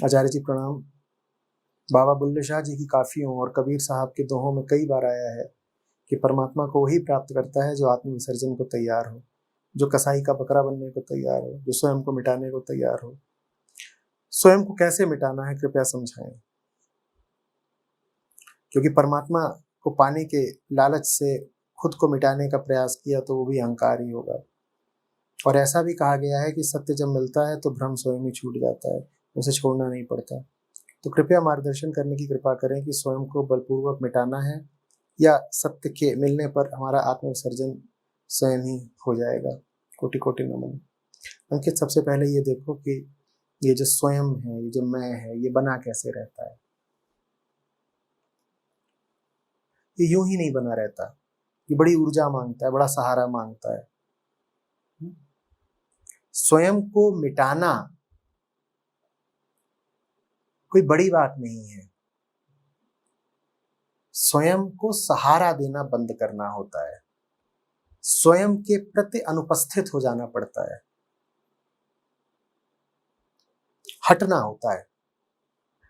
आचार्य जी प्रणाम। बाबा बुल्ले शाह जी की काफियों और कबीर साहब के दोहों में कई बार आया है कि परमात्मा को वही प्राप्त करता है जो आत्म विसर्जन को तैयार हो, जो कसाई का बकरा बनने को तैयार हो, जो स्वयं को मिटाने को तैयार हो। स्वयं को कैसे मिटाना है, कृपया समझाएं। क्योंकि परमात्मा को पाने के लालच से खुद को मिटाने का प्रयास किया तो वो भी अहंकार ही होगा। और ऐसा भी कहा गया है कि सत्य जब मिलता है तो भ्रम स्वयं ही छूट जाता है, उसे छोड़ना नहीं पड़ता। तो कृपया मार्गदर्शन करने की कृपा करें कि स्वयं को बलपूर्वक मिटाना है या सत्य के मिलने पर हमारा आत्मविसर्जन स्वयं ही हो जाएगा। कोटि कोटि नमन। अंकित, सबसे पहले ये देखो कि ये जो स्वयं है, ये जो मैं है, ये बना कैसे रहता है। ये यूं ही नहीं बना रहता, ये बड़ी ऊर्जा मांगता है, बड़ा सहारा मांगता है। स्वयं को मिटाना कोई बड़ी बात नहीं है, स्वयं को सहारा देना बंद करना होता है, स्वयं के प्रति अनुपस्थित हो जाना पड़ता है, हटना होता है।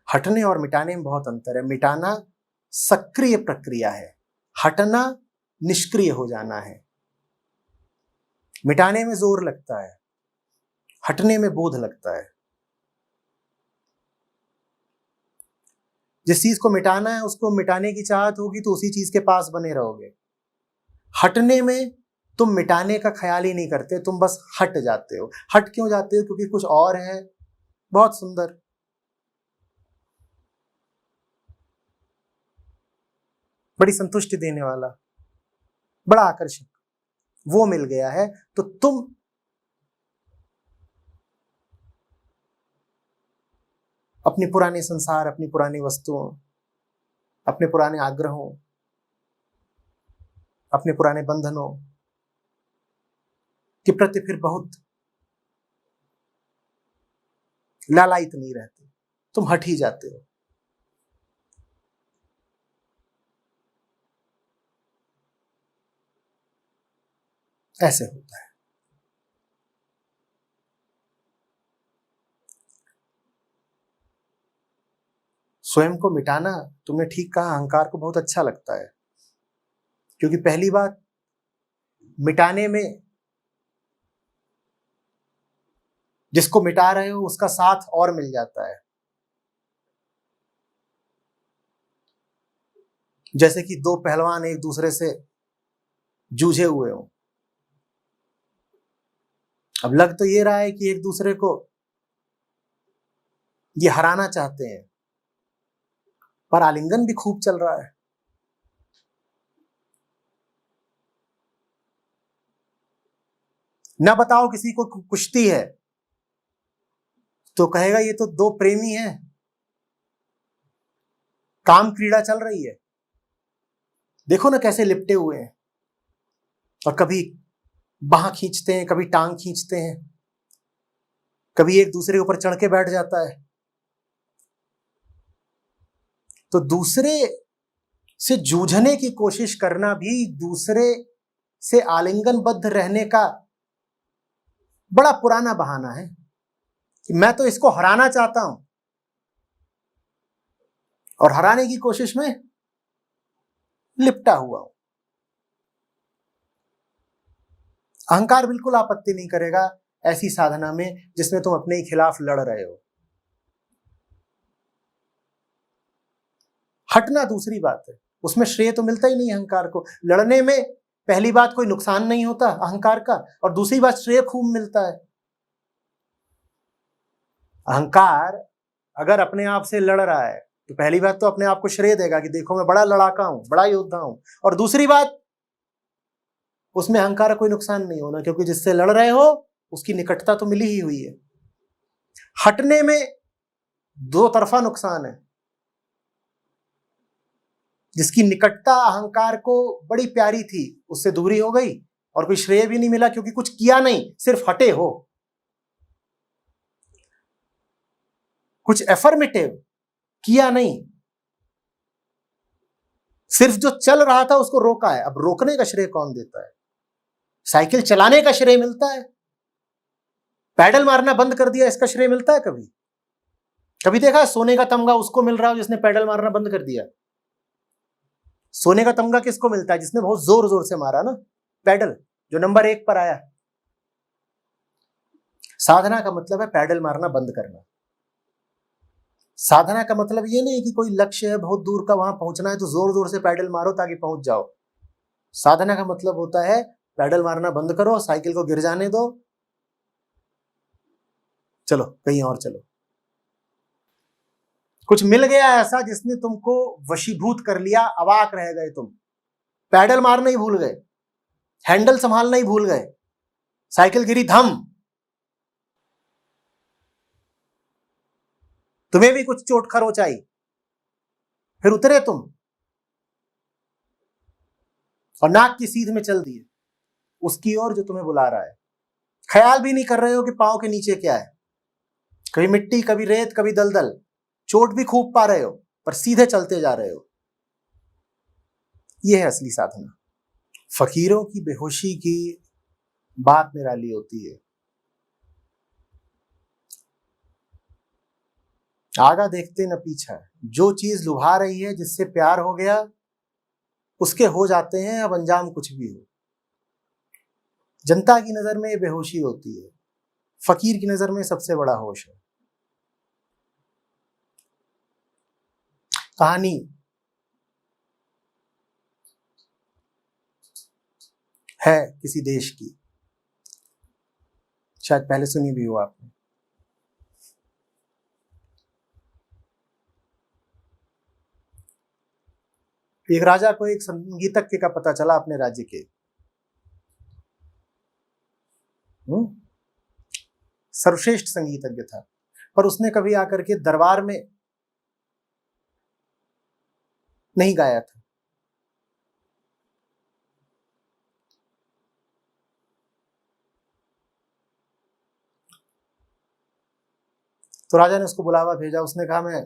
हटने और मिटाने में बहुत अंतर है। मिटाना सक्रिय प्रक्रिया है, हटना निष्क्रिय हो जाना है। मिटाने में जोर लगता है, हटने में बोध लगता है। जिस चीज को मिटाना है उसको मिटाने की चाहत होगी तो उसी चीज के पास बने रहोगे। हटने में तुम मिटाने का ख्याल ही नहीं करते, तुम बस हट जाते हो। हट क्यों जाते हो? क्योंकि कुछ और है बहुत सुंदर, बड़ी संतुष्टि देने वाला, बड़ा आकर्षक, वो मिल गया है। तो तुम अपने पुराने संसार, अपनी पुरानी वस्तुओं, अपने पुराने आग्रहों, अपने पुराने बंधनों के प्रति फिर बहुत लालायित नहीं रहते, तुम हट ही जाते हो। ऐसे होता है। स्वयं को मिटाना, तुमने ठीक कहा, अहंकार को बहुत अच्छा लगता है। क्योंकि पहली बात, मिटाने में जिसको मिटा रहे हो उसका साथ और मिल जाता है। जैसे कि दो पहलवान एक दूसरे से जूझे हुए हो। अब लग तो ये रहा है कि एक दूसरे को ये हराना चाहते हैं, पर आलिंगन भी खूब चल रहा है। ना बताओ किसी को कुश्ती है तो कहेगा ये तो दो प्रेमी हैं, काम क्रीड़ा चल रही है। देखो ना कैसे लिपटे हुए हैं, और कभी बाह खींचते हैं, कभी टांग खींचते हैं, कभी एक दूसरे के ऊपर चढ़ के बैठ जाता है। तो दूसरे से जूझने की कोशिश करना भी दूसरे से आलिंगनबद्ध रहने का बड़ा पुराना बहाना है कि मैं तो इसको हराना चाहता हूं, और हराने की कोशिश में लिपटा हुआ हूं। अहंकार बिल्कुल आपत्ति नहीं करेगा ऐसी साधना में जिसमें तुम अपने ही खिलाफ लड़ रहे हो। हटना दूसरी बात है, उसमें श्रेय तो मिलता ही नहीं अहंकार को। लड़ने में पहली बात कोई नुकसान नहीं होता अहंकार का, और दूसरी बात श्रेय खूब मिलता है। अहंकार अगर अपने आप से लड़ रहा है तो पहली बात तो अपने आप को श्रेय देगा कि देखो मैं बड़ा लड़ाका हूं, बड़ा योद्धा हूं, और दूसरी बात उसमें अहंकार का कोई नुकसान नहीं होना, क्योंकि जिससे लड़ रहे हो उसकी निकटता तो मिली ही हुई है। हटने में दो तरफा नुकसान है। जिसकी निकटता अहंकार को बड़ी प्यारी थी उससे दूरी हो गई, और कोई श्रेय भी नहीं मिला क्योंकि कुछ किया नहीं, सिर्फ हटे हो। कुछ एफर्मेटिव किया नहीं, सिर्फ जो चल रहा था उसको रोका है। अब रोकने का श्रेय कौन देता है? साइकिल चलाने का श्रेय मिलता है, पैडल मारना बंद कर दिया इसका श्रेय मिलता है कभी? कभी देखा है सोने का तमगा उसको मिल रहा हो जिसने पैडल मारना बंद कर दिया? सोने का तमगा किसको मिलता है? जिसने बहुत जोर जोर से मारा ना पैडल, जो नंबर 1 पर आया। साधना का मतलब है पैडल मारना बंद करना। साधना का मतलब ये नहीं कि कोई लक्ष्य है बहुत दूर का, वहां पहुंचना है तो जोर जोर से पैडल मारो ताकि पहुंच जाओ। साधना का मतलब होता है पैडल मारना बंद करो, साइकिल को गिर जाने दो, चलो कहीं और चलो। कुछ मिल गया ऐसा जिसने तुमको वशीभूत कर लिया, अवाक रह गए तुम। पैडल मारना ही भूल गए, हैंडल संभालना ही भूल गए, साइकिल गिरी धम। तुम्हें भी कुछ चोट खरोच आई, फिर उतरे तुम और नाक की सीध में चल दिए उसकी ओर जो तुम्हें बुला रहा है। ख्याल भी नहीं कर रहे हो कि पांव के नीचे क्या है, कभी मिट्टी, कभी रेत, कभी दलदल। चोट भी खूब पा रहे हो पर सीधे चलते जा रहे हो। यह है असली साधना। फकीरों की बेहोशी की बात निराली होती है। आगा देखते न पीछा, जो चीज लुभा रही है, जिससे प्यार हो गया, उसके हो जाते हैं अब अंजाम कुछ भी हो। जनता की नजर में बेहोशी होती है, फकीर की नजर में सबसे बड़ा होश है। कहानी है किसी देश की, शायद पहले सुनी भी हो आपने। एक राजा को एक संगीतज्ञ का पता चला अपने राज्य के। सर्वश्रेष्ठ संगीतज्ञ था, पर उसने कभी आकर के दरबार में नहीं गाया था। तो राजा ने उसको बुलावा भेजा। उसने कहा मैं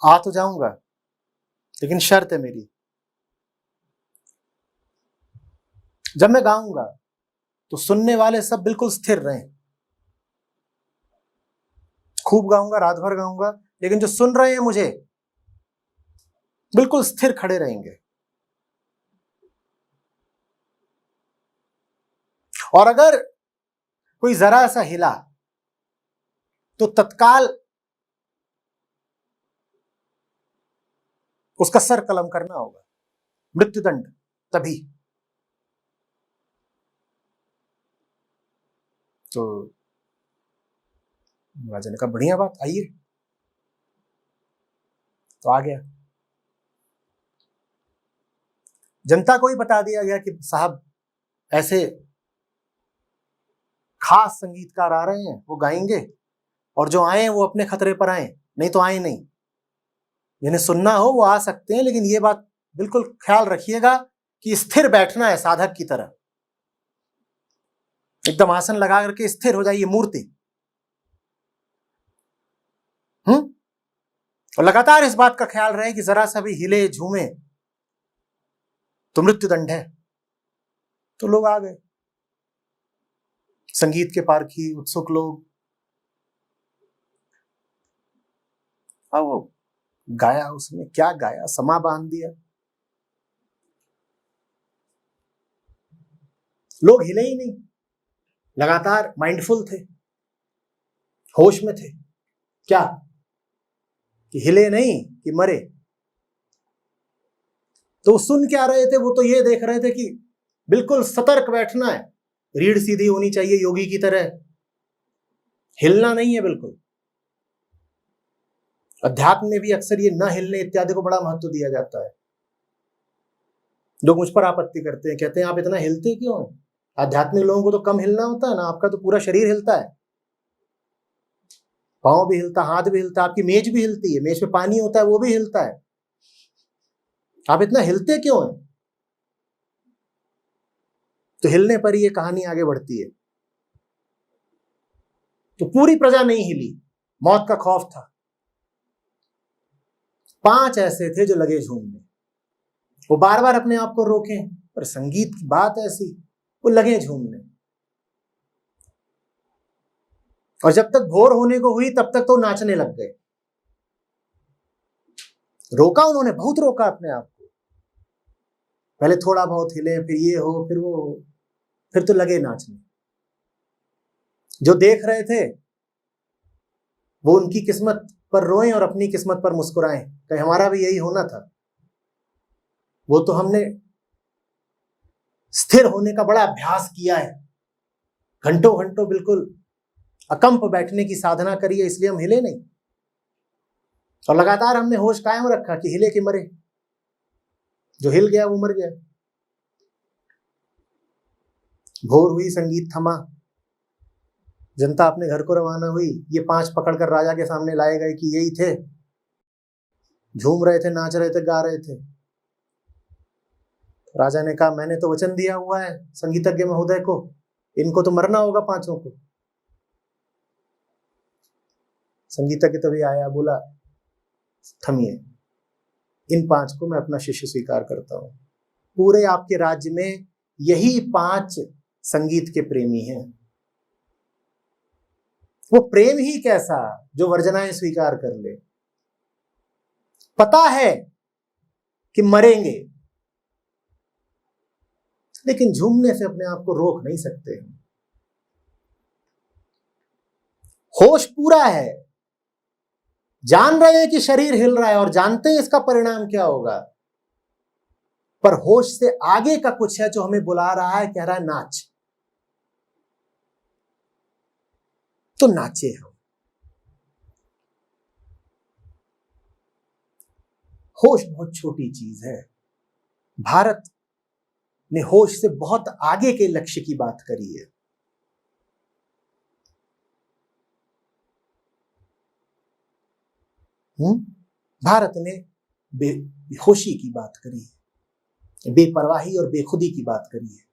आ तो जाऊंगा, लेकिन शर्त है मेरी, जब मैं गाऊंगा तो सुनने वाले सब बिल्कुल स्थिर रहें। खूब गाऊंगा, रात भर गाऊंगा, लेकिन जो सुन रहे हैं मुझे बिल्कुल स्थिर खड़े रहेंगे। और अगर कोई जरा सा हिला तो तत्काल उसका सर कलम करना होगा, मृत्युदंड। तभी तो राजा ने कहा बढ़िया बात, आइए। तो आ गया। जनता को ही बता दिया गया कि साहब ऐसे खास संगीतकार आ रहे हैं, वो गाएंगे, और जो आए वो अपने खतरे पर आए, नहीं तो आए नहीं। जिन्हें सुनना हो वो आ सकते हैं, लेकिन ये बात बिल्कुल ख्याल रखिएगा कि स्थिर बैठना है साधक की तरह। एकदम आसन लगा करके स्थिर हो जाइए, मूर्ति। और लगातार इस बात का ख्याल रहे कि जरा सा भी हिले झूमे तो मृत्युदंड है। तो लोग आ गए, संगीत के पारखी, उत्सुक लोग। अब वो गाया, उसने क्या गाया, समा बांध दिया। लोग हिले ही नहीं, लगातार माइंडफुल थे, होश में थे। क्या कि हिले नहीं कि मरे। तो सुन क्या रहे थे, वो तो ये देख रहे थे कि बिल्कुल सतर्क बैठना है, रीढ़ सीधी होनी चाहिए योगी की तरह, हिलना नहीं है बिल्कुल। अध्यात्म में भी अक्सर ये न हिलने इत्यादि को बड़ा महत्व दिया जाता है। लोग मुझ पर आपत्ति करते हैं, कहते हैं आप इतना हिलते क्यों हैं? आध्यात्मिक लोगों को तो कम हिलना होता है ना, आपका तो पूरा शरीर हिलता है, पांव भी हिलता, हाथ भी हिलता, आपकी मेज भी हिलती है, मेज में पानी होता है वो भी हिलता है, आप इतना हिलते क्यों हैं? तो हिलने पर ही ये कहानी आगे बढ़ती है। तो पूरी प्रजा नहीं हिली, मौत का खौफ था। 5 ऐसे थे जो लगे झूमने। वो बार बार अपने आप को रोकें, पर संगीत की बात ऐसी, वो लगे झूमने। और जब तक भोर होने को हुई तब तक तो नाचने लग गए। रोका उन्होंने, बहुत रोका अपने आप को। पहले थोड़ा बहुत हिले, फिर ये हो, फिर वो हो, फिर तो लगे नाचने। जो देख रहे थे वो उनकी किस्मत पर रोएं और अपनी किस्मत पर मुस्कुराएं, कहीं हमारा भी यही होना था। वो तो हमने स्थिर होने का बड़ा अभ्यास किया है, घंटों घंटों बिल्कुल अकंप बैठने की साधना करी है, इसलिए हम हिले नहीं। और लगातार हमने होश कायम रखा कि हिले कि मरे। जो हिल गया वो मर गया। भोर हुई, संगीत थमा, जनता अपने घर को रवाना हुई। ये 5 पकड़कर राजा के सामने लाए गए कि यही थे, झूम रहे थे, नाच रहे थे, गा रहे थे। राजा ने कहा, मैंने तो वचन दिया हुआ है संगीतज्ञ महोदय को, इनको तो मरना होगा 5 को। संगीतज्ञ तभी आया, बोला, थमिए, इन 5 को मैं अपना शिष्य स्वीकार करता हूं। पूरे आपके राज्य में यही 5 संगीत के प्रेमी हैं। वो प्रेम ही कैसा जो वर्जनाएं स्वीकार कर ले। पता है कि मरेंगे, लेकिन झूमने से अपने आप को रोक नहीं सकते। होश पूरा है, जान रहे हैं कि शरीर हिल रहा है और जानते हैं इसका परिणाम क्या होगा, पर होश से आगे का कुछ है जो हमें बुला रहा है, कह रहा है नाच, तो नाचे हम। होश बहुत छोटी चीज है। भारत ने होश से बहुत आगे के लक्ष्य की बात करी है। भारत ने बेहोशी की बात करी है, बेपरवाही और बेखुदी की बात करी है।